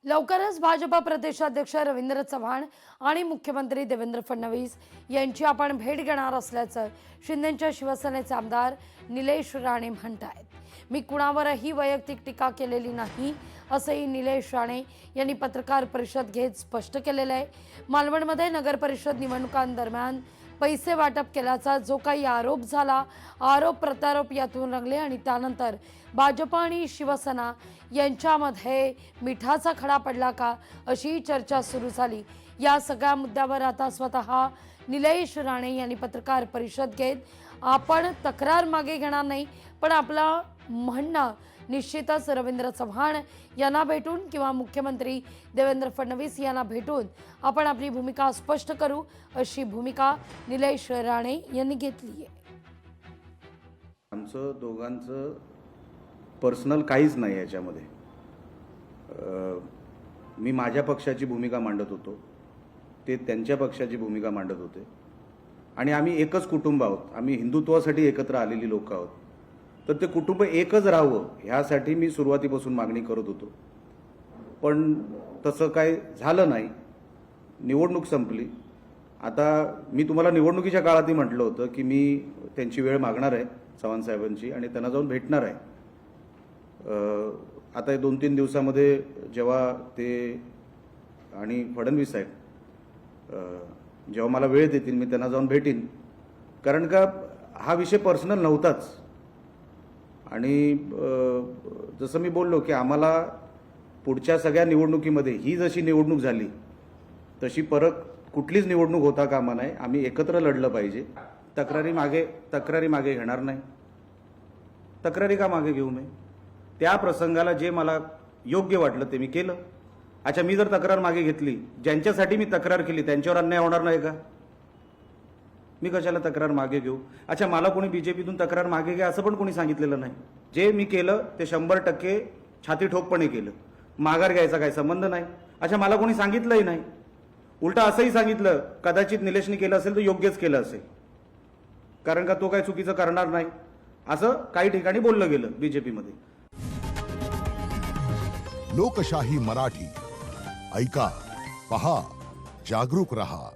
लवकरच भाजपा प्रदेशाध्यक्ष रवींद्र चव्हाण आणि मुख्यमंत्री देवेंद्र फडणवीस यांची आपण भेट घेणार असल्याचं शिंदेच्या शिवसेनेचे आमदार निलेश राणे म्हणतात। मी कुणावरही वैयक्तिक टीका केलेली नाही असंही निलेश राणे यांनी पत्रकार परिषद घेत स्पष्ट केलेलं आहे। मालवणमध्ये नगर परिषद निवडणुकांदरम्यान पैसे वाटप केल्याचा जो काही आरोप झाला, आरोप प्रत्यारोप यातून रंगले आणि त्यानंतर भाजप आणि शिवसेना यांच्यामध्ये मिठाचा खडा पडला का अशी चर्चा सुरू झाली। या सगळ्या मुद्द्यावर आता स्वतः निलेश राणे यांनी पत्रकार परिषद घेत आपण तक्रार मागे घेणार नाही, पण आपला म्हणणं निश्चितच रवींद्र चव्हाण यांना भेटून किंवा मुख्यमंत्री देवेंद्र फडणवीस यांना भेटून आपण आपली भूमिका स्पष्ट करू अशी भूमिका निलेश राणे यांनी घेतली आहे। आमचं दोघांचं पर्सनल काहीच नाही याच्यामध्ये। मी माझ्या पक्षाची भूमिका मांडत होतो, ते त्यांच्या पक्षाची भूमिका मांडत होते आणि आम्ही एकच कुटुंब आहोत। आम्ही हिंदुत्वासाठी एकत्र आलेली लोक आहोत, तर ते कुटुंब एकच राहावं ह्यासाठी मी सुरुवातीपासून मागणी करत होतो, पण तसं काय झालं नाही। निवडणूक संपली। आता मी तुम्हाला निवडणुकीच्या काळातही म्हटलं होतं की मी त्यांची वेळ मागणार आहे चव्हाण साहेबांची आणि त्यांना जाऊन भेटणार आहे। आता 2-3 दिवसामध्ये जेव्हा ते आणि फडणवीस साहेब जेव्हा मला वेळ देतील मी त्यांना जाऊन भेटीन, कारण का हा विषय पर्सनल नव्हताच। आणि जसं मी बोललो की आम्हाला पुढच्या सगळ्या निवडणुकीमध्ये ही जशी निवडणूक झाली तशी परत कुठलीच निवडणूक होता कामा नये। आम्ही एकत्र लढलं पाहिजे। तक्रारी मागे घेणार नाही। तक्रारी का मागे घेऊ नये? त्या प्रसंगाला जे मला योग्य वाटलं ते मी केलं। अच्छा, मी जर तक्रार मागे घेतली, ज्यांच्यासाठी मी तक्रार केली त्यांच्यावर अन्याय होणार नाही का? मी कशाला तक्रार मागे घेऊ? अच्छा, मला कोणी बीजेपीतून तक्रार मागे घ्या असं पण कोणी सांगितलेलं नाही। जे मी केलं ते 100% छाती ठोकपणे केलं। माघार घ्यायचा काही संबंध नाही। अच्छा, मला कोणी सांगितलंही नाही, उलटा असंही सांगितलं कदाचित निलेशने केलं असेल तर योग्यच केलं असेल, कारण का तो काही चुकीचं करणार नाही असं काही ठिकाणी बोललं गेलं बीजेपीमध्ये। लोकशाही मराठी ऐका, पहा, जागरूक रहा।